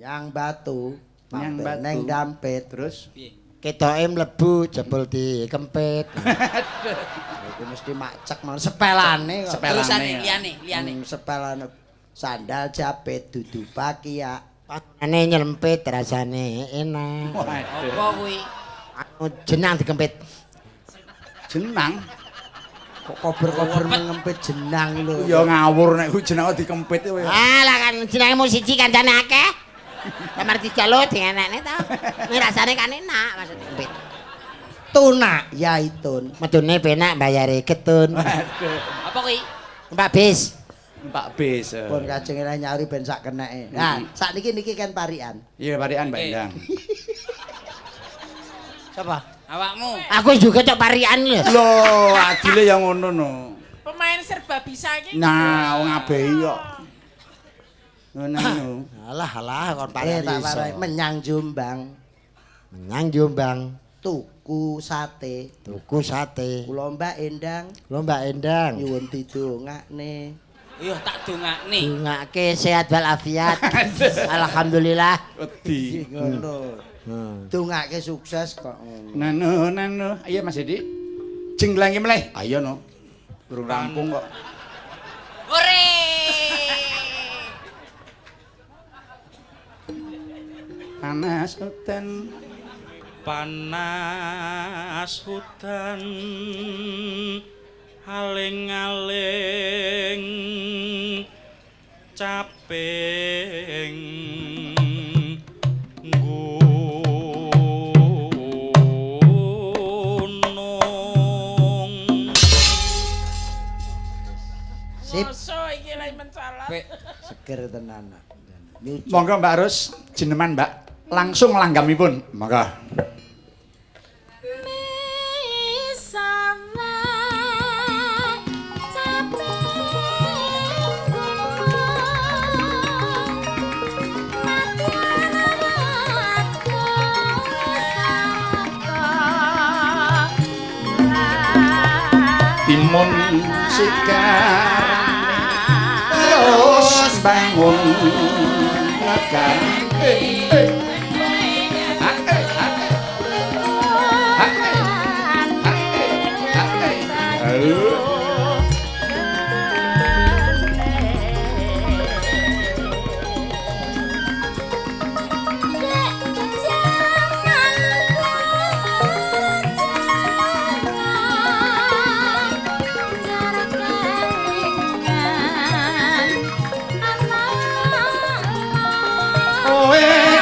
Nyang Batu. Nyang Batu. Neng Dampit. Terus ketoke mlebu jebul dikempit. Iku mesti macek mon sepelane kok. Terusane liyane. Sepelane sandal japit dudu pakia. Pakane nyelempit rasane enak. Apa kuwi? Anu jenang dikempit. jenang. Kok kober-kober ngempit jenang lho. Ya ngawur nek kuwi jeneng dikempit kowe. Alah kan jenenge mung siji kancane akeh. Lamar dijaluk dienekne to. Nek rasane kan enak maksud dikempit. Tunak ya itun. Medune penak bayare getun. Apa kuwi? Mbak bis. Pak Bis. Pun kajeng ora nyauri ben sak keneke. Nah, sakniki niki kan parian. Iya parian Mbak Endang. Sapa? Awakmu. Aku juga cok parian lho. Loh, adile ya ngono no. Pemain serba bisa iki. Nah, wong abehi kok. Ngono. Alah kon parian Tak iso. warai menyang Jombang. Menyang Jombang Tuku sate. tuku sate. Kula Mbak Endang Lho Mbak Endang. nyuwun didongakne. Yo tak dongakne. Dongake sehat walafiat. Alhamdulillah. Wedi. Ngono. Dongake sukses kok ngono. Nano. Iya Mas Edi. Jenglangi meleh. Ayo no. Durung rampung kok. Ore. Panas hutan. Panas hutan aling-aling caping gunung. Sip, Masa iki lek mencalat. seger tenan. Nyuci. Monggo Mbak Rus, jeneman Mbak. Langsung langgamipun. Monggo. Timun sikarane terus bangun ngekar. Kowe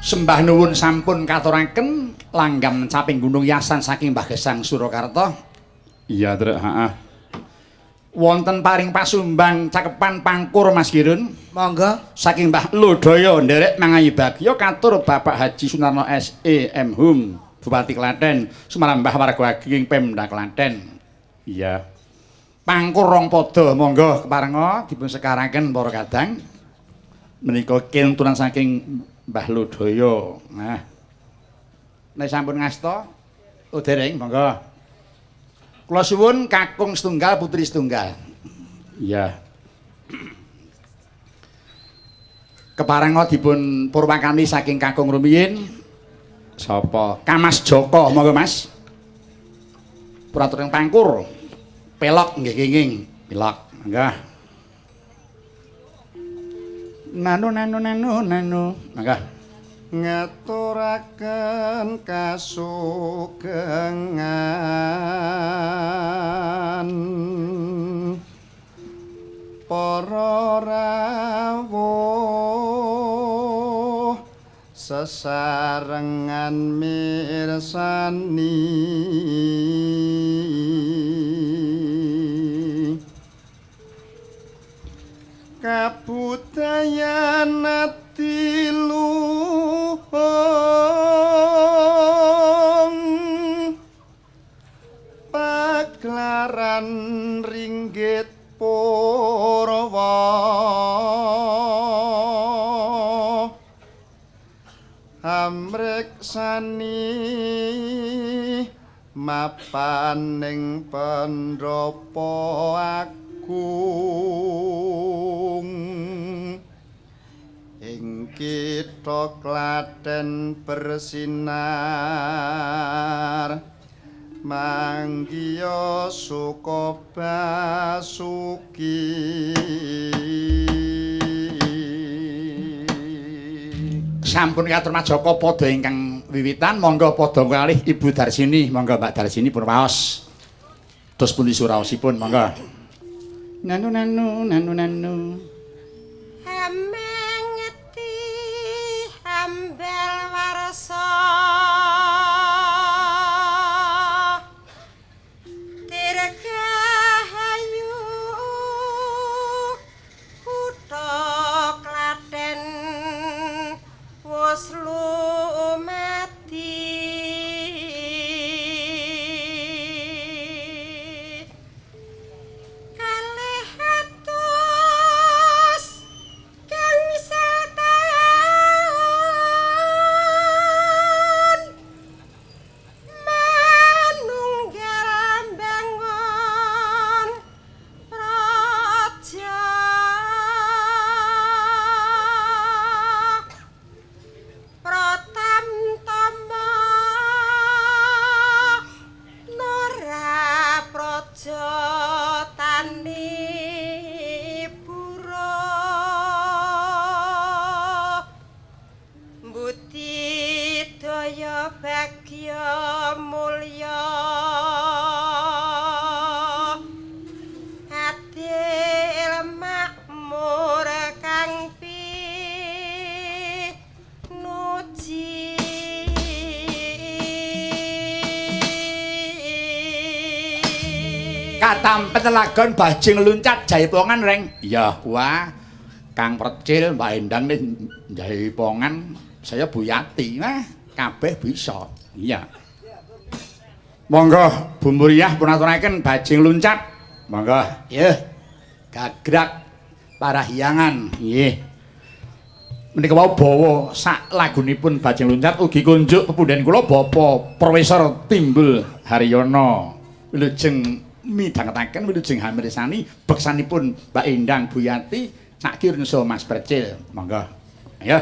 Sembah nuwun sampun katuraken langgam caping Gunung Yasan saking Mbah Gesang Surakarta. Iya, Truk, heeh. Wonten paring pasumbang cakepan pangkur Mas Girun. Monggo. Saking Mbah Lodaya nderek mangayi bagya katur Bapak Haji Sunarno S.E.M. Hum, Bupati Klaten, Sumarambah Warga Ageng Pemda Klaten. Iya. Pangkur rong pada monggo keparenga dipun sekaraken para kadang. Menika kintunan saking Mbah Lodaya. Nah. Nek sampun ngasta, dereng monggo. Kula suwun kakung setunggal putri setunggal. Iya. Keparenga dipun purwakani saking kakung rumiyin sapa? Kamas Joko, monggo Mas. Puratureng pangkur. Pelok nggih kenging, pelok. Monggo. Nanu. Monggo. Ngaturaken kasugengan para rawuh sesarengan mirsani kabudayan pagelaran ringgit purwa amreksani mapaning pendopo agung ing kitha Klaten bersinar manggiya suka basuki sampun katur Majaka padha ingkang wiwitan monggo padha kalih Ibu Darsini monggo Mbak Darsini pun waos dos pundi suraosipun monggo nanu Amengeti ambel warsa dirgahayu kutha Klaten wus lumati kalih atus gangsal taun manunggal mbangun praja pratamtama nora praja tani pura budidaya bagya mulya adil makmur kang pinuji Katampet lagon bajing luncat jaipongan reng. Iya, wah. Kang Percil, Mbak Endang nih jaipongan, saya Bu Yati. Wah, kabeh bisa. Iya. Monggo Bu Muryah pun aturaken bajing luncat. Monggo. Nggih. Gagrak parahyangan. Nggih. Menika wau bawa sak lagunipun bajing luncat ugi kunjuk pepundhen kula Bapak Profesor Timbul Haryono. Wilujeng midhangetaken wilujeng hamirsani beksanipun Mbak Endang Bu Yati sak kirsa Mas Percil. Monggo. Ayo.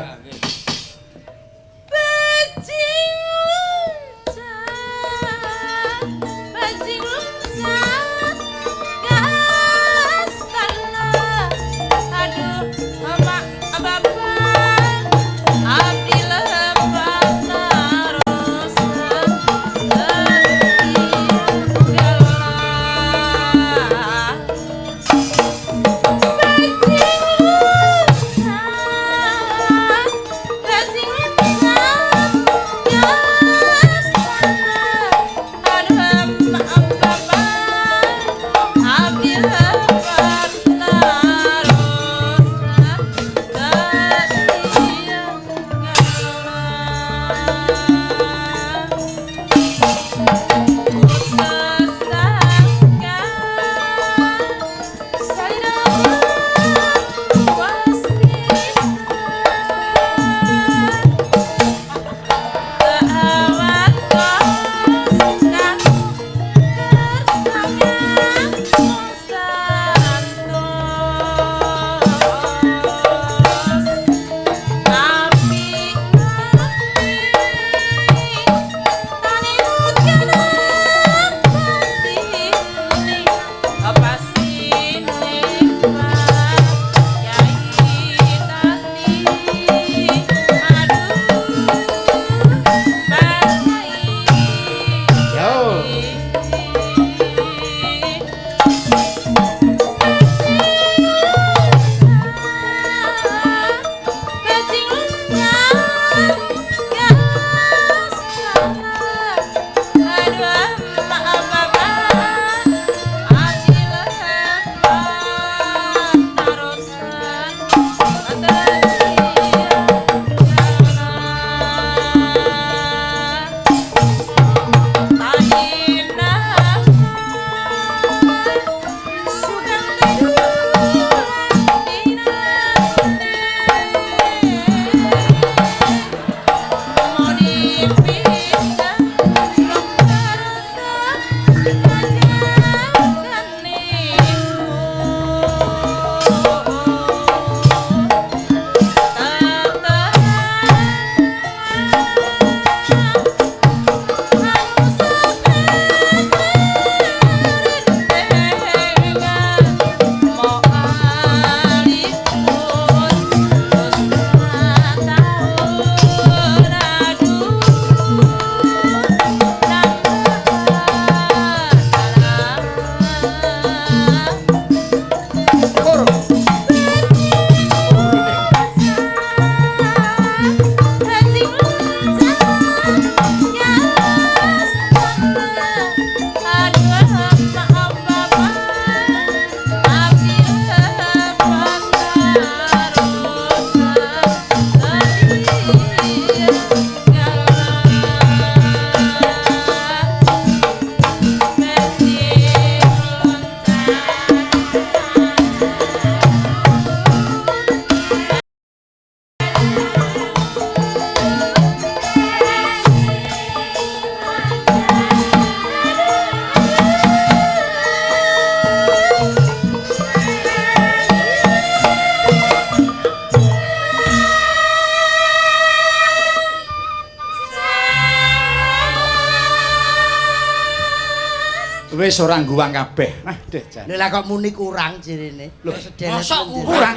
wis ora ngguwang kabeh. Nah, Deh jan. Lha kok muni kurang jirene. Lho sedelet. Mosok Kurang.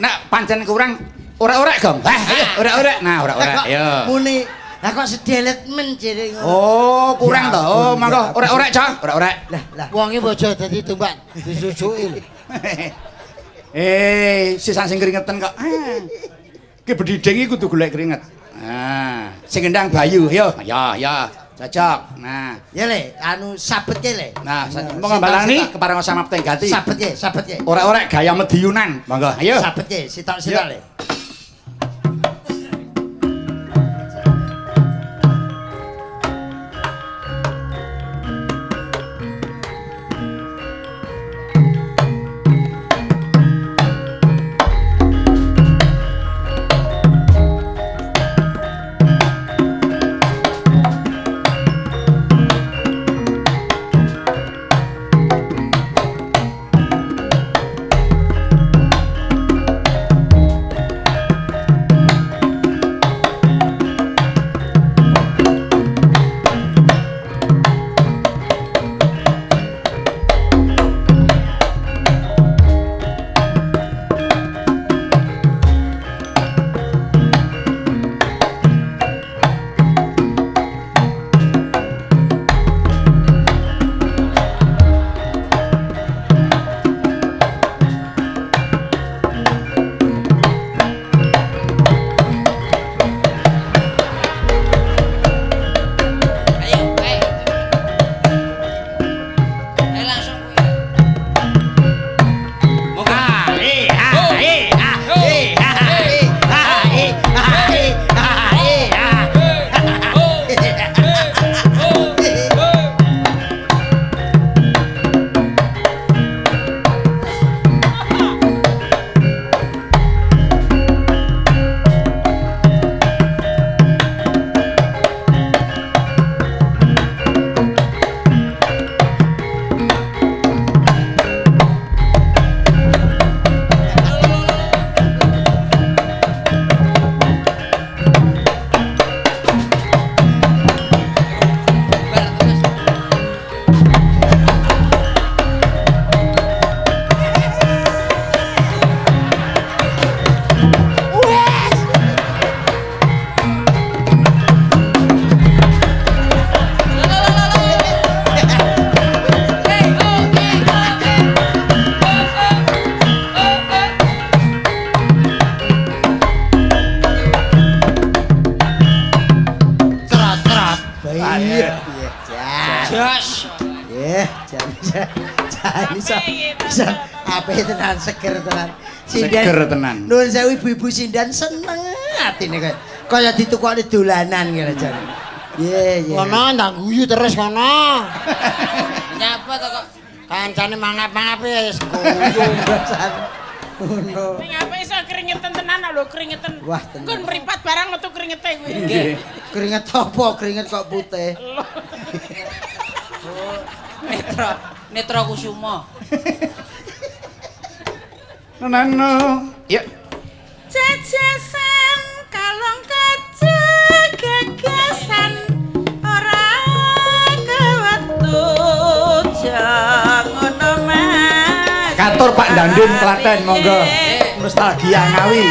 Nek pancen kurang ora-ora, Gong. Ayo, ora-ora. Nah, ora-ora. Ayo. Muni lah kok sedelet men jere ngono. Oh, kurang Ya, to. Oh, monggo ya. ora-ora, Cok. Ora-ora. Lah wonge bojo dadi tumbak disusuki. Sisan sing keringetan kok. Ki bedhidhing iki kudu golek keringet. Nah, sing gendang Bayu, yo. Ya, cocok. Nah, Ya le, anu sabetke le. nah, monggo balani kepareng sama Ptenggati. Sabetke. Ora-ora gaya Mediunan. Monggo, ayo. Sabetke, sitok-sitok le. Jos. Jan bisa ape tenan seger tenan. Seger tenan. Nuwun sewu ibu-ibu sindan seneng atine kaya ditukokne dolanan ngene jan. Nggih. Kono ndak guyu terus kono. Nyapa to kok Kancane mangap-mangap wis Guyu jan. Ngono. Ning apa iso keringetan tenan lho, keringetan. Wah, tenan. Kon mripat barang metu keringete kuwi. nggih. Keringet apa? Keringet kok putih. Netra Kusuma. Nano. Ya. Jajasan kalong kaca gagasan ora kewetut jangono mas. Katur Pak Dandun Klaten monggo. Nostalgia Ngawi.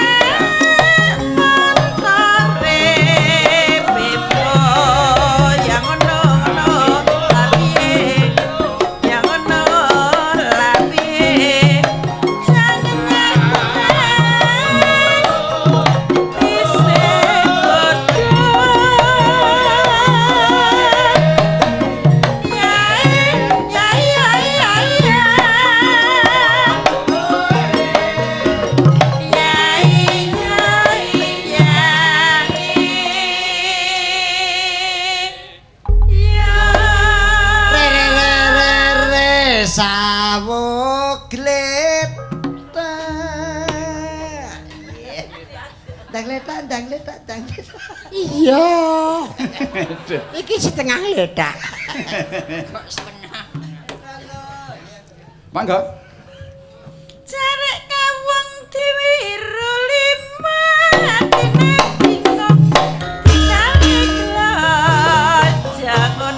Dangletak. Iya. Iki setengah ledak. Kok setengah. Monggo. Jarek kawong diwiru lima dina bingung tinggal jangan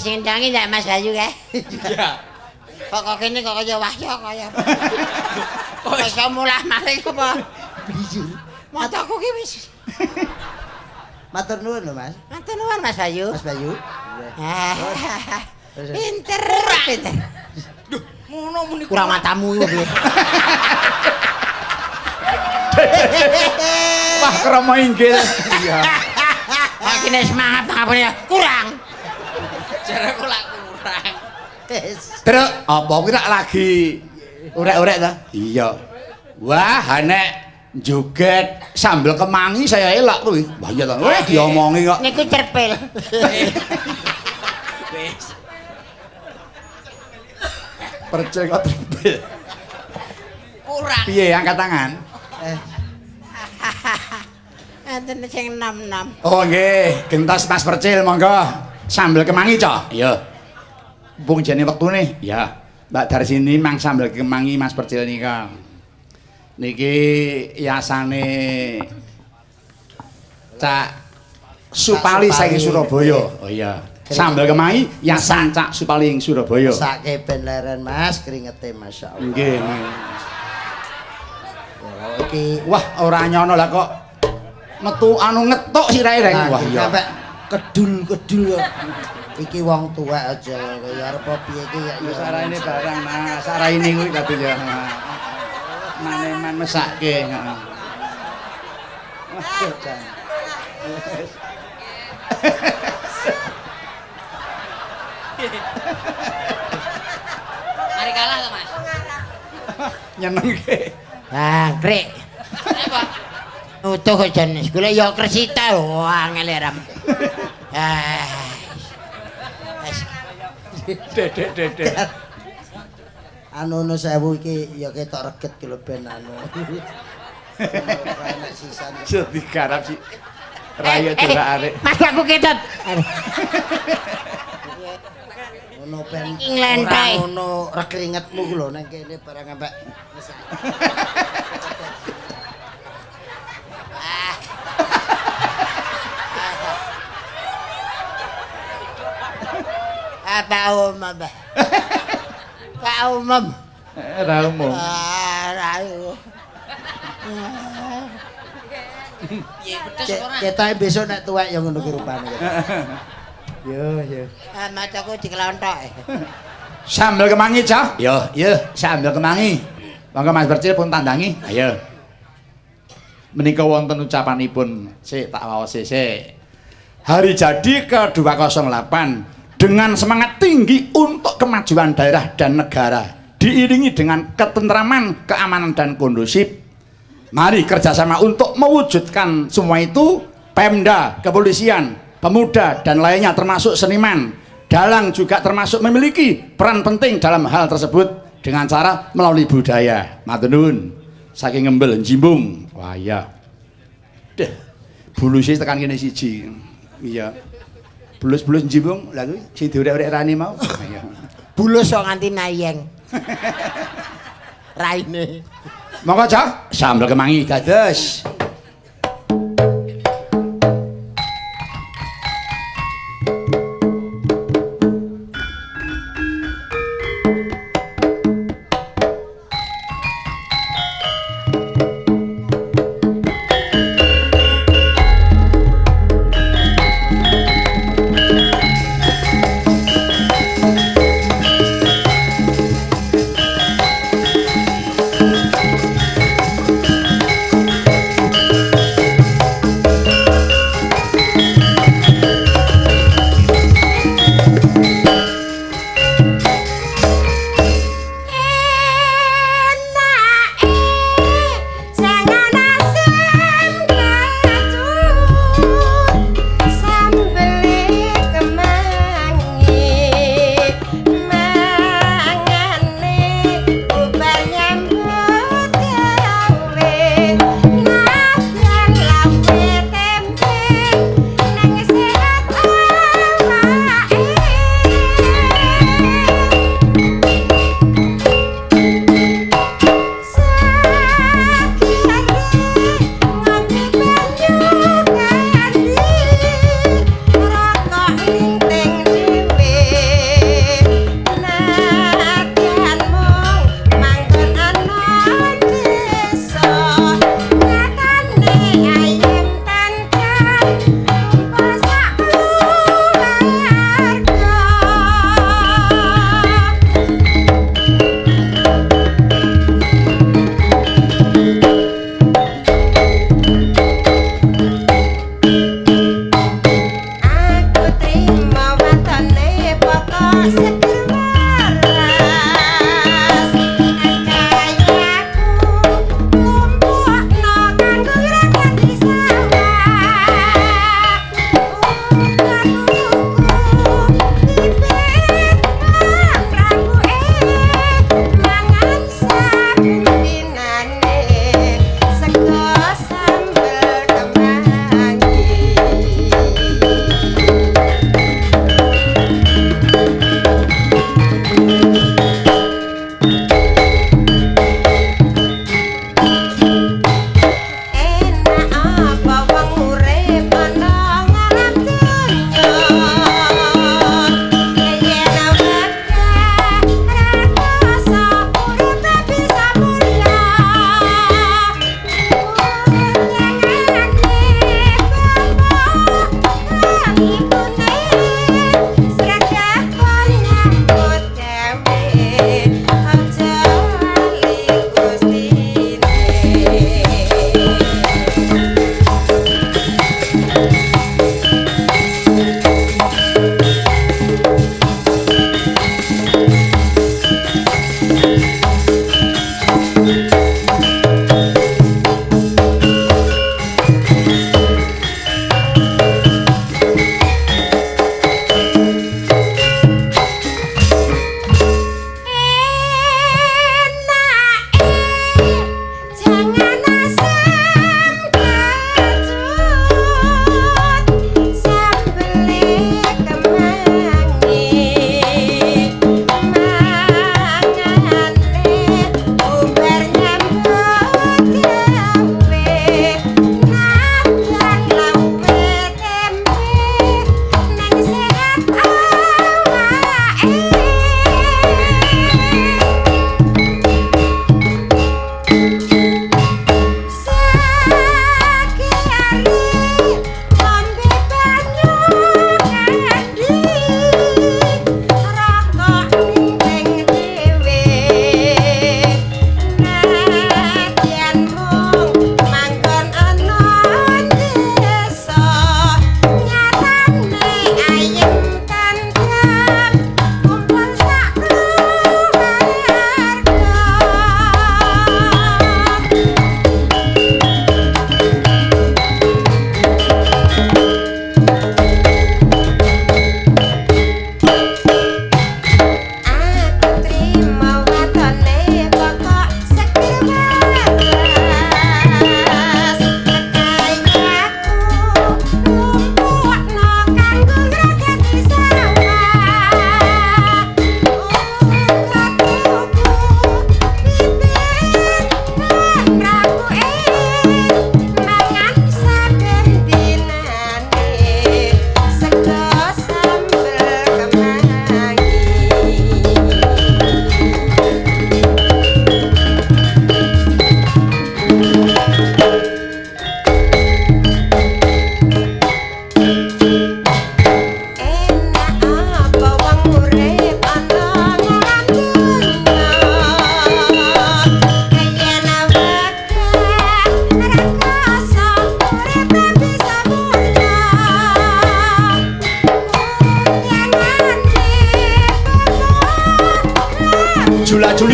sing ndangi ndak Mas Bayu kae. Iya. Kok kene kok kaya wahya kaya. Kok iso mulah maling apa? Bijur. Mataku ki wis. Matur nuwun lho, Mas. Matur nuwun Mas Bayu. Mas Bayu. Pinter, pinter. Ngono muni Kurang matamu iku piye? Wah, krama inggil. Iya. Kok kene semangat ngapane kurang. jareku lak kurang. Terus apa kuwi tak lagi urek-urek ta? Iya. Wah, nek joget sambel kemangi saya elak kuwi. Wah iya ta. Wah diomongi kok. Niku cerpil. Wis. Percil kok triple. Kurang. Piye angkat tangan? Enten sing 66. Oh nggih, gentos Mas Percil monggo. Sambel kemangi, Cok. Iya. Mumpung jane wektune. Ya. Mbak dari sini mang sambel kemangi Mas Percil nika. Niki yasane Cak Supali saking Surabaya. Oh iya. Sambel kemangi yasan Cak Supali ing Surabaya. Sake ben leren Mas, keringete masyaallah. Nggih. Iki Wah, ora nyono lah kok metu anu ngetuk sirahe reng. Wah iya. sampe kedul-kedul kok. Iki wong tuwek aja kaya arep piye iki ya Ya saraine barang nah, saraine kuwi kadhe ya. Maneman mesake, heeh. Wah, jan. Mari kalah to, Mas. Nyenengke. Ah, krek. Apa? Utuh kok jan sekolah ya kresita wah angel ram. Dedek. anu 1000 iki ya ketok reget ki lho ben anu. Ora enak sisan. Jadi garap sih. Raya durak arek. Mas aku ketut. Ngono ben Saking lentheh. ora ngono rekringetmu ku lho nang kene barang ambek Apa umum? Pak umum. Ora umum. Rayu. Piye pedes ora? ketoke besok nek tuwek ya ngono ki rupane. Yo. Mataku dikelontok. Sambel kemangi, Cah. Yo, sambel kemangi. Monggo Mas Percil pun tandangi. Ayo. Menika wonten ucapanipun. Sik tak waosi sik. Hari jadi ke-208 dengan semangat tinggi untuk kemajuan daerah dan negara, diiringi dengan ketentraman, keamanan dan kondusif. Mari kerjasama untuk mewujudkan semua itu. Pemda, kepolisian, pemuda dan lainnya termasuk seniman, dalang juga termasuk memiliki peran penting dalam hal tersebut dengan cara melalui budaya. Matur nuwun. Saking ngembel jimbung. Wah iya. Deh. Bulusé tekan kene siji. Iya. Bulus-bulus jimbung lha kuwi sing diurek-urek rani mau. Iya. Bulus kok nganti nayeng. Raine. Monggo, Cak. Sambel kemangi dados.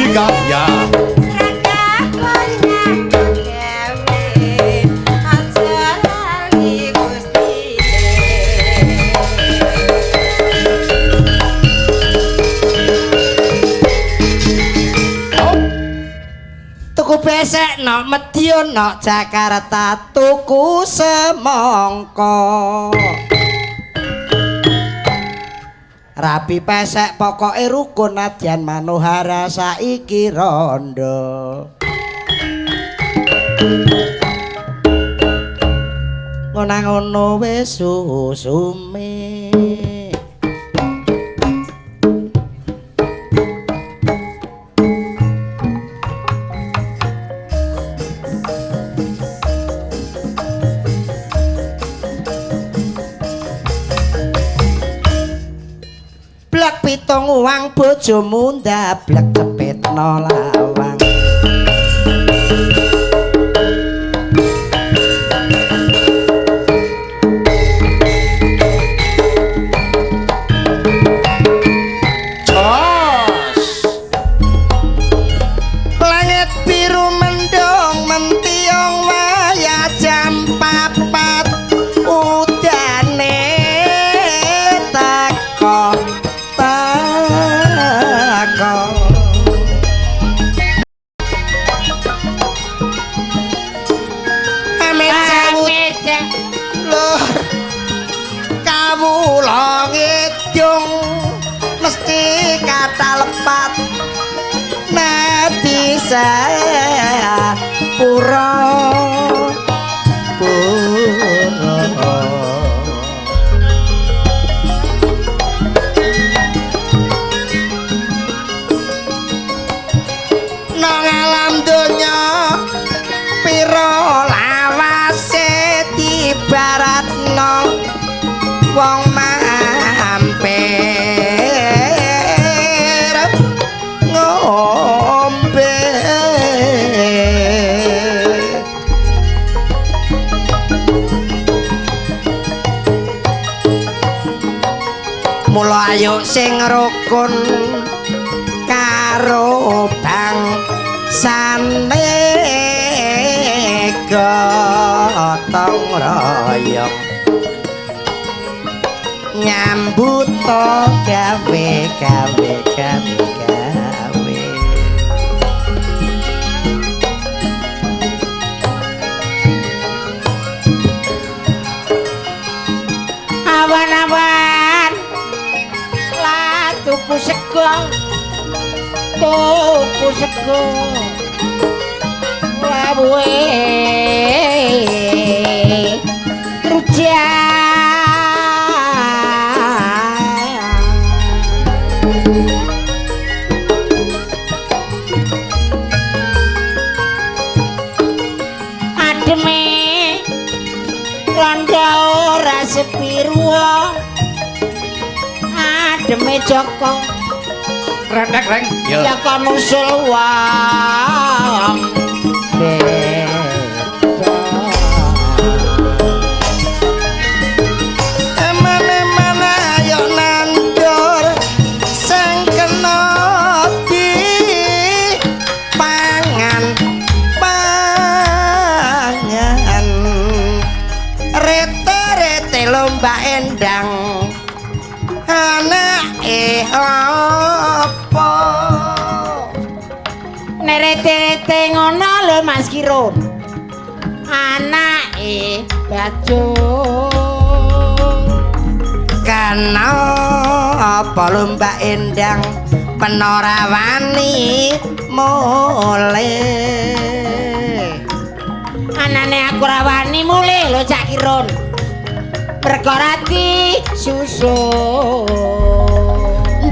Mangga ya. Tuku besek no Madiun no Jakarta tuku semangka. Rapi pesek pokoke rukun nadyan manohara saiki rondo. Ngono wis susume. Blak pitung uang bojomu ndablek cepetno lawang. Jos. Langit biru mendung mentiung waya jam 4 udane teko. Kawula ngidung mesti kata lepat nadi pura nang alam donya pira lawase dibaratno wong mampir ngombe. Mula ayo sing rukun karo bangsane gotong royong nyambut to gawe. Awan-awan lah tuku sego wabuhe rujak. Sepirwa ademe Joko Rendek reng. Ya. Joko nusul wong emane-emane ayo nandur sing kena di pangan lomba endang anake apa nerete ngono lho Mas Kirun anake Bajung kana apa lomba endang penorawani mule anane aku rawani mule lho Cak Kirun perkorati susu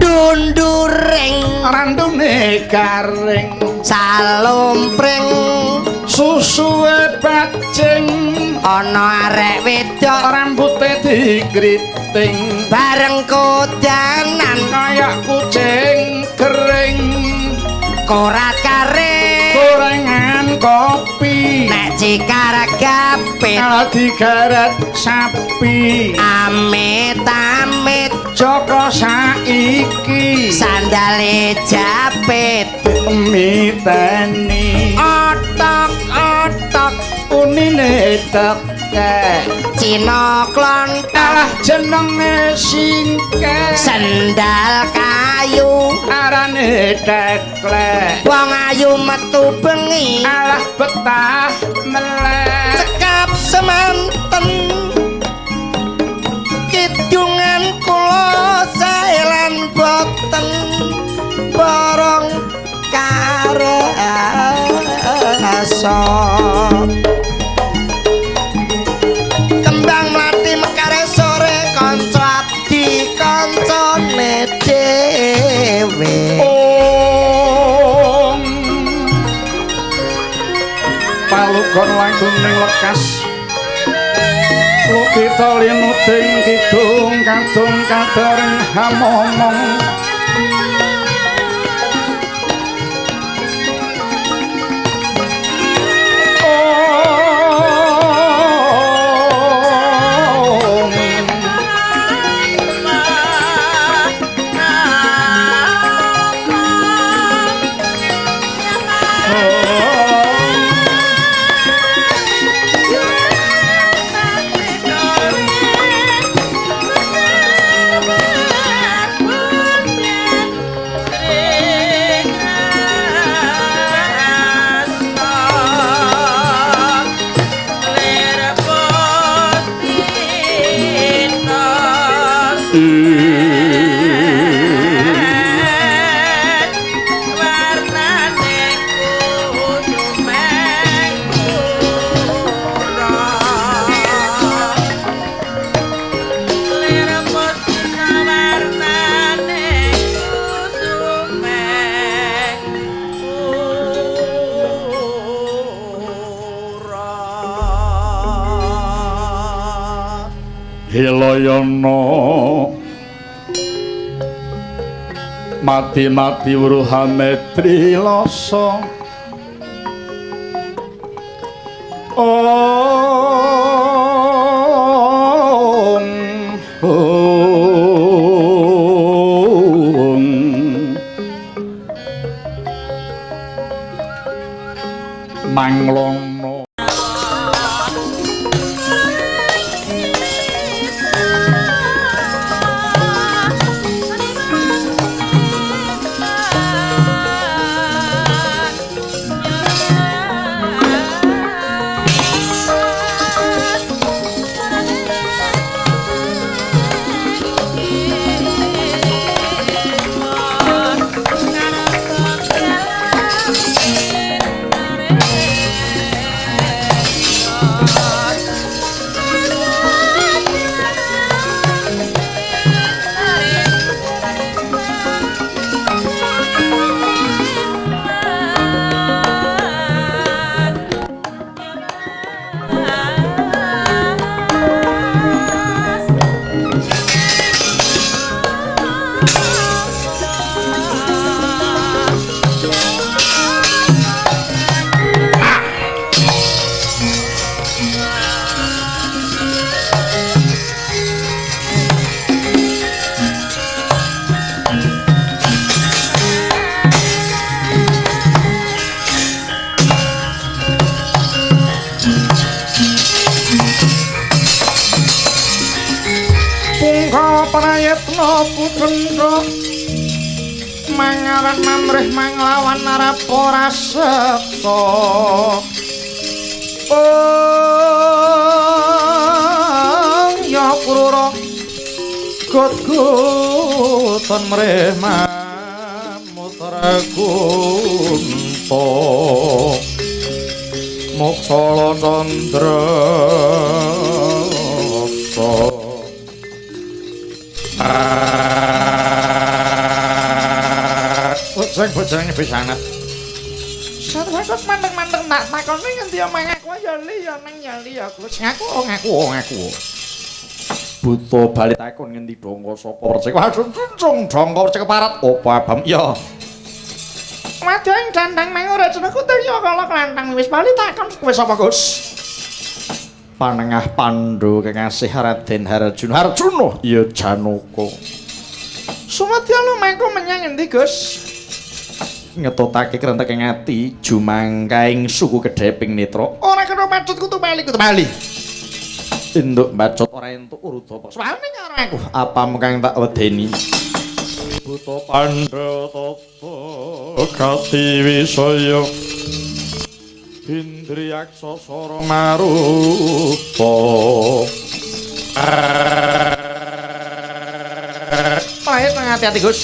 dunduring Randune garing salumpring susuwe bajing ana arek wedok rambute digriting bareng kodanan kaya kucing kering korat kare gorengan kopi nek cikar gapit digaret sapi amit-amit Joko saiki sandale japit miteni otok-otok unine teke Cina klontong jenenge singke sendal kayu arane teklek wong ayu metu bengi alah betah melek cekap semanten kidungan kula saelan boten borong karasa kembang mlati mekare sore kanca adi kancane dhewe palugon langkung ning lekas kita linuting kidung kadung kadareng hamomong Hilayana mati-mati Wruhametri lasa manglono prayitna putendra mangaran mamrih manglawan narapora seksa ya purura gut-guton mrih mamutra kunta moksala candra bojone pisanat. Sarwakut mandeng-mandeng tak takoni ngendi omah aku ya li ya nang ya li aku wis ngaku. Buta bali takon ngendi dongko sapa percik waduh kuncung dongko percik parat opo abam ya. Waduh ing dandang mangure jenengku Tirya kala klantang wis bali takon kowe sapa Gus? Panengah Pandhu kekasih Raden Harjuna. Iya Janaka. Sumadya lumaku menyang endi, Gus? Ngetotake krentek ing ati jumangkaing suku Kedheping Netra. Ora kena macut kutu bali. Induk bacot ora entuk urudapa. Suwane karo aku. Apa mengkang tak wedeni? Buta Pandhatata Kati Wisaya Indriyaksa Sara Marupa. Pahit hati-hati, Gus.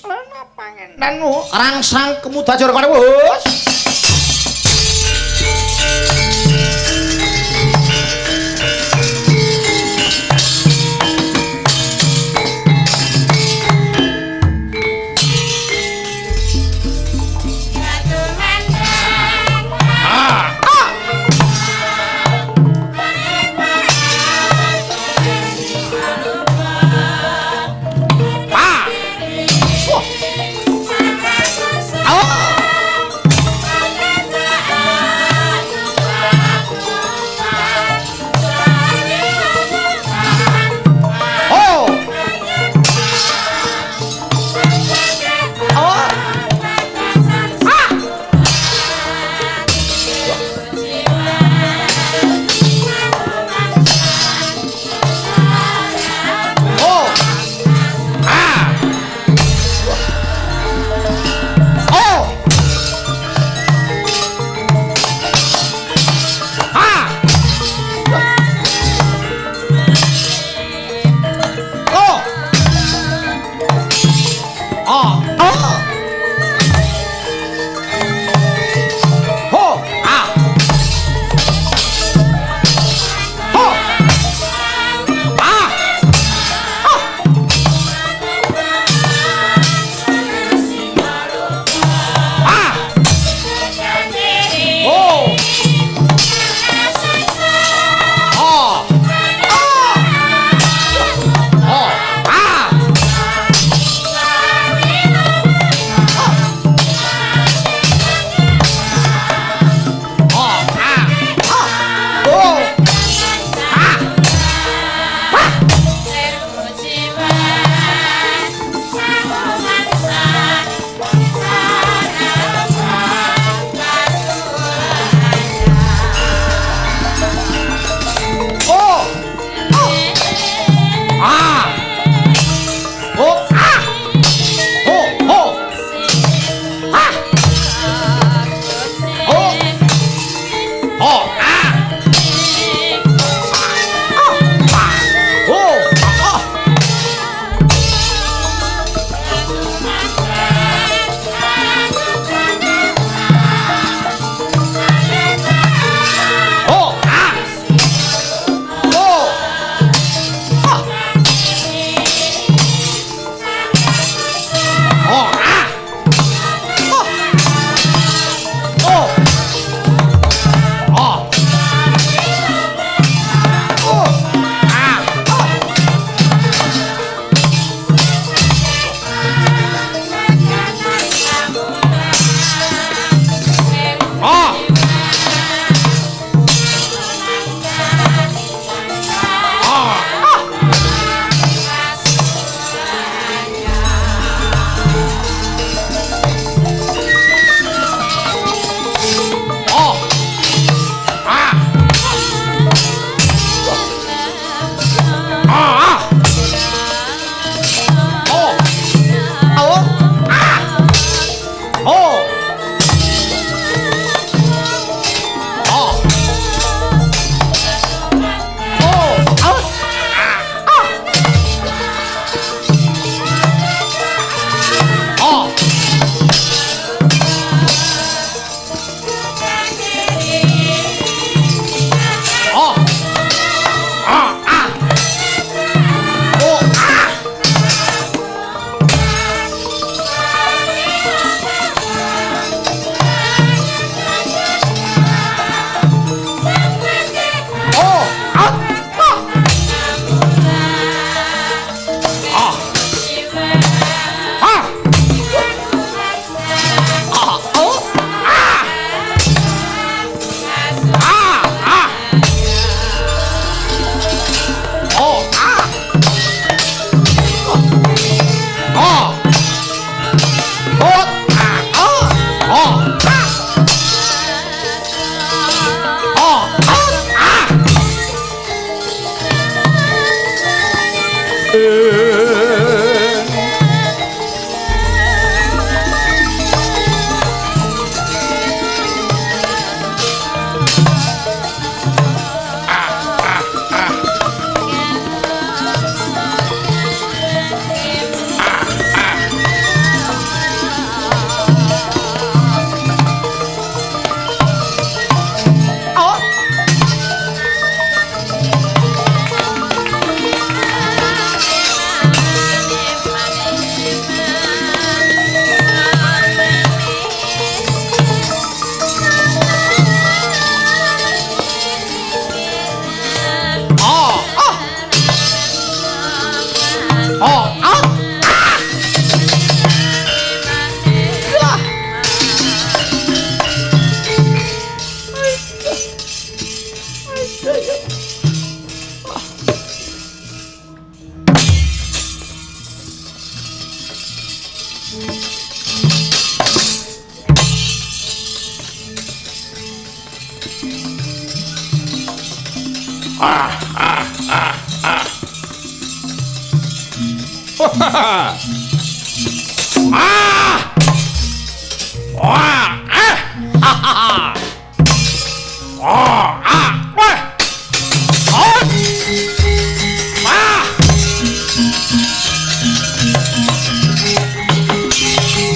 Ana pangendanmu rangsang kemudajur karo Gus.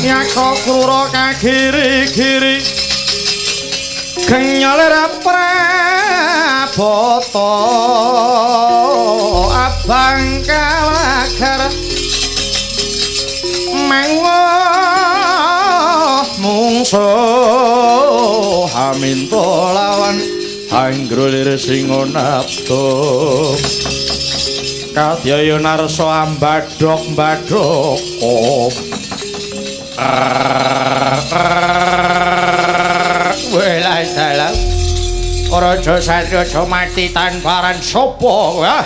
Nyaka krura kagiri-giri genyoler prabata abang kalagar mengoh mungsuh haminta lawan anggrulir singa napta kadyaya narsa ambadhok-mbadhok Wela dalam Raja Satya aja mati tanparan sapa ya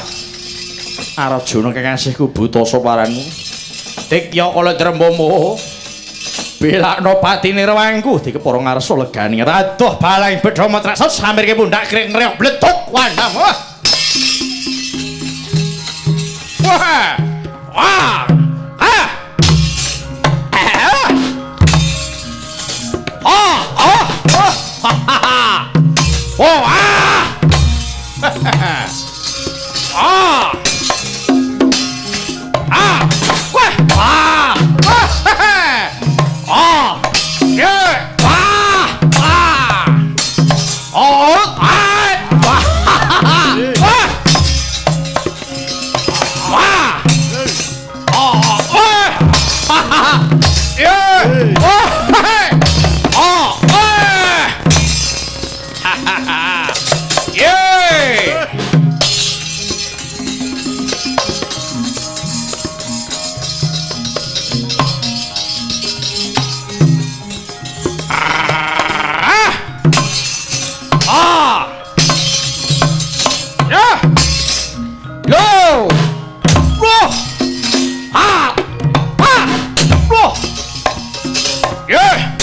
Arjuna kekasihku buta soparanmu Dikya kala drembama belakno patine rewangku dikepara ngarsa legani radoh balang bedha matrasa samirke pundak kring reok bleduk wandam wah wah Oh ah! Ah! Ah! Wah! Ah! Ah! Yeah! Ah! Ah! Oh! Ah! Wah! Wah! Wah! Oh! Wah! Yeah! Oh! Oh! Yay! Yeah! Go! Go! Ah! Ah! Go! Yeah!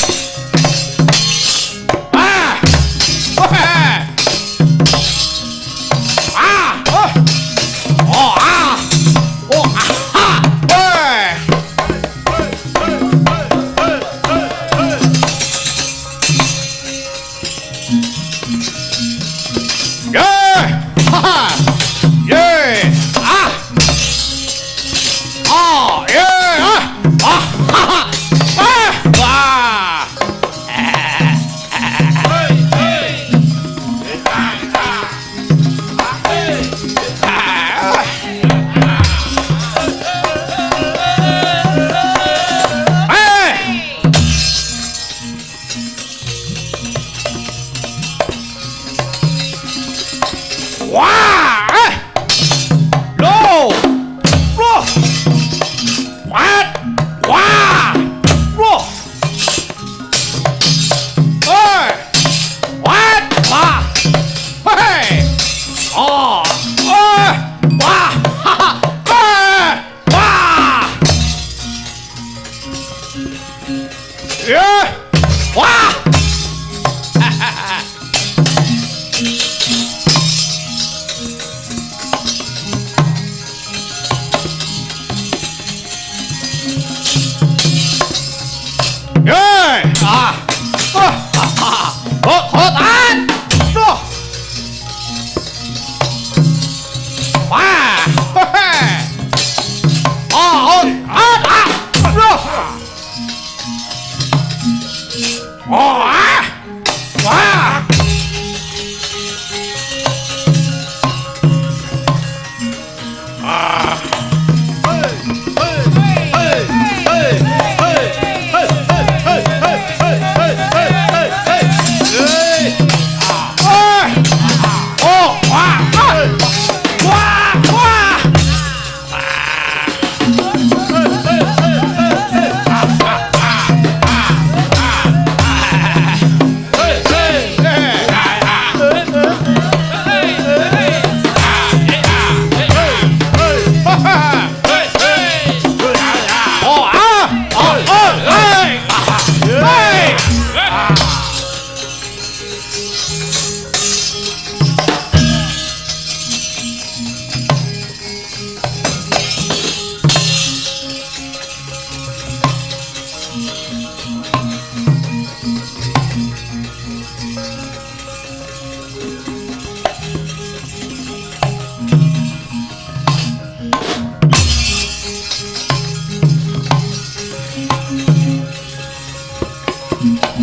Wah!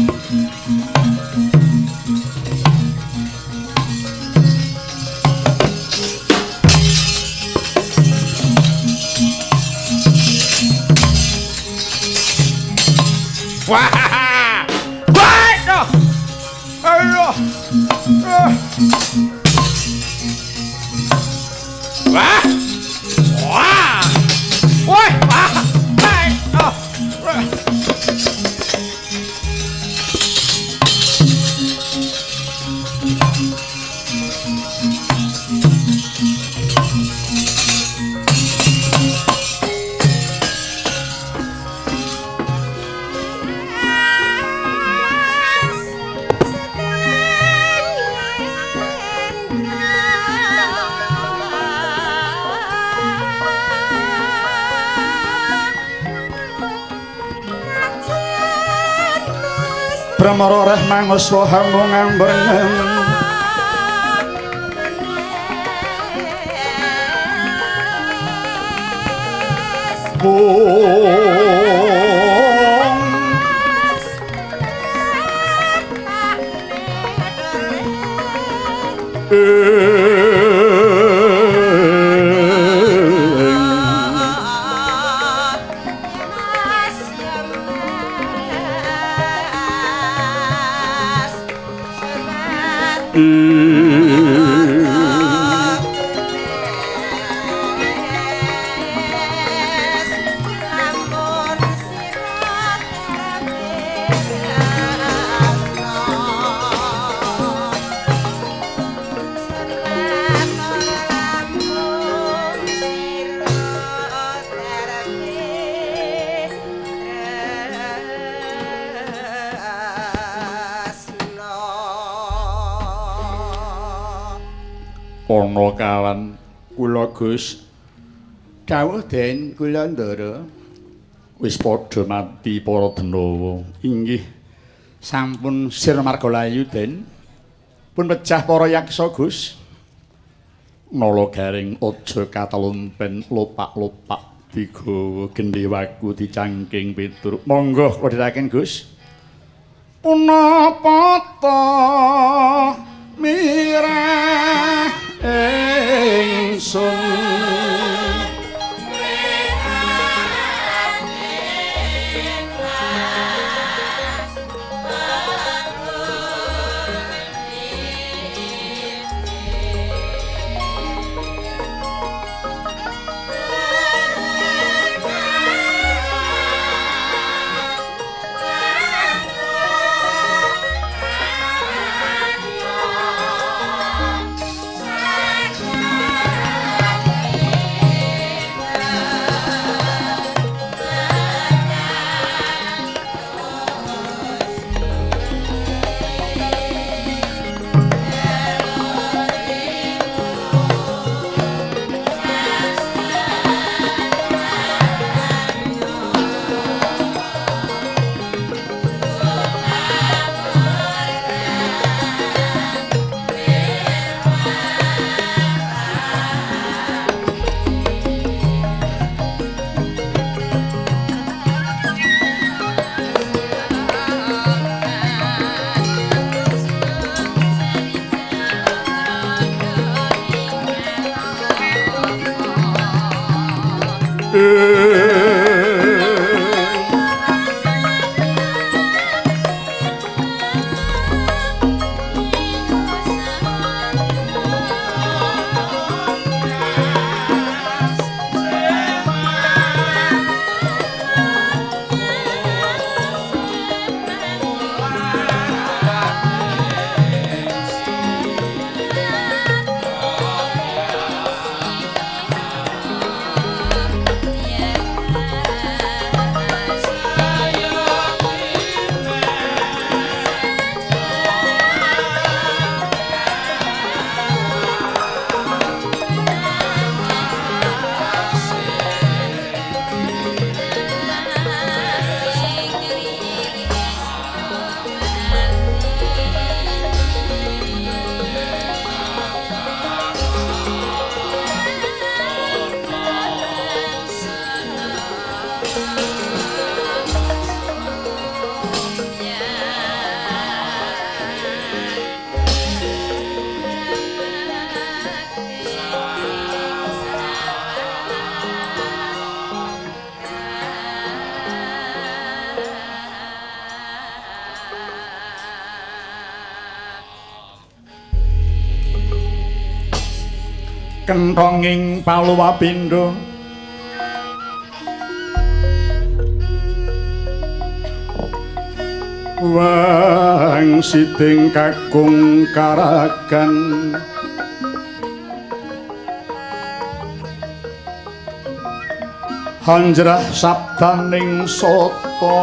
Wah! Ayo! Wah! Wah! Woi! Wah! Hai! Oh! Pramara reh mangusa hangu ngambreng ana kawan kula Gus dawuh den kula ndara wis padha mati para denawa inggih sampun sir margalayu den pun pecah para yaksa Gus nala garing aja katalumpen lopak-lopak digawa gendhewaku dicangking piturut monggo kula dherekaken Gus punapa ta mirah ingsun kenthonging paluwapindha wang siding kakung karagan hanjrah sabdaning sata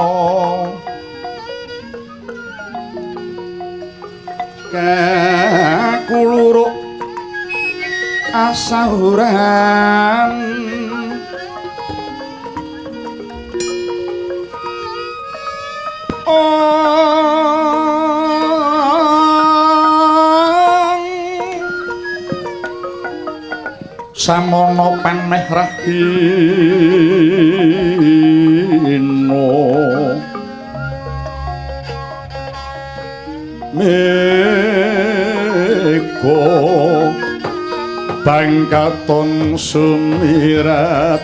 kakuluruk asahuran samono panmeh rahino meko bangkaton sumirat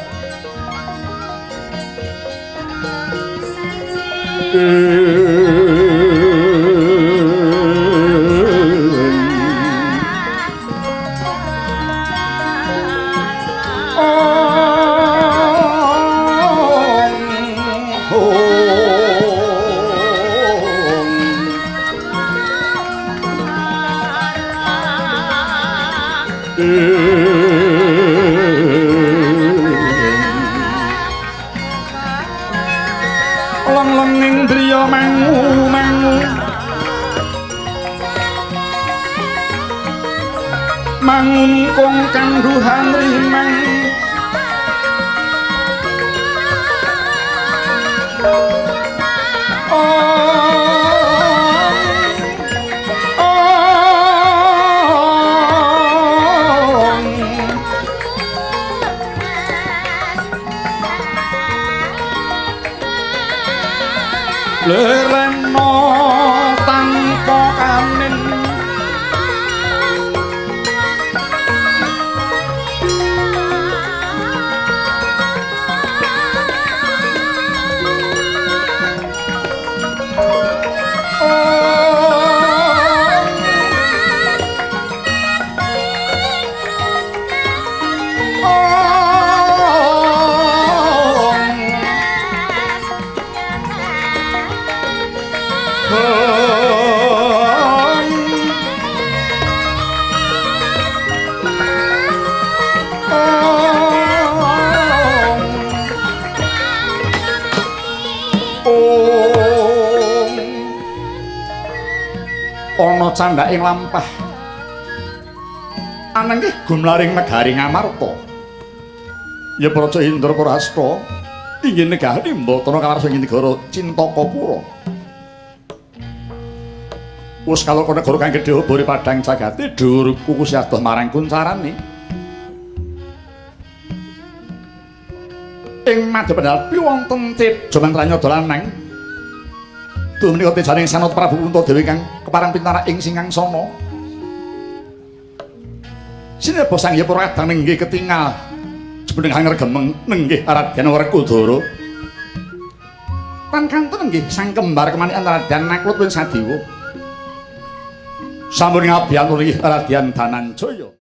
long-longing driya mangu-mangu mangungkung kanduhan rimang lereno tanpa kanin ana candhaking lampah ananging gumlaring negaring Amarta ya Praja Indraprasta inggih negahani mbatana kawarsa ing negara Cintakapura wis kaloro negara kang gedhe bore padhang jagate dhuwur kuku adoh marang kuncarane ing Madyapadhapi wonten Jaman Ranyada lanang duh menika tejaning Sanata Prabu Puntadewi kang keparang pintara ing Singangsana sinebah Sang Hyang Pragadang nenggih ketingal jebeneng hanger gemeng nenggih Aradyan Werkudara lan kanten nenggih sang kembar kemanikan Aradyan Naklut wing Sadewa sampun ngabiyantu nggih Aradyan Dananjaya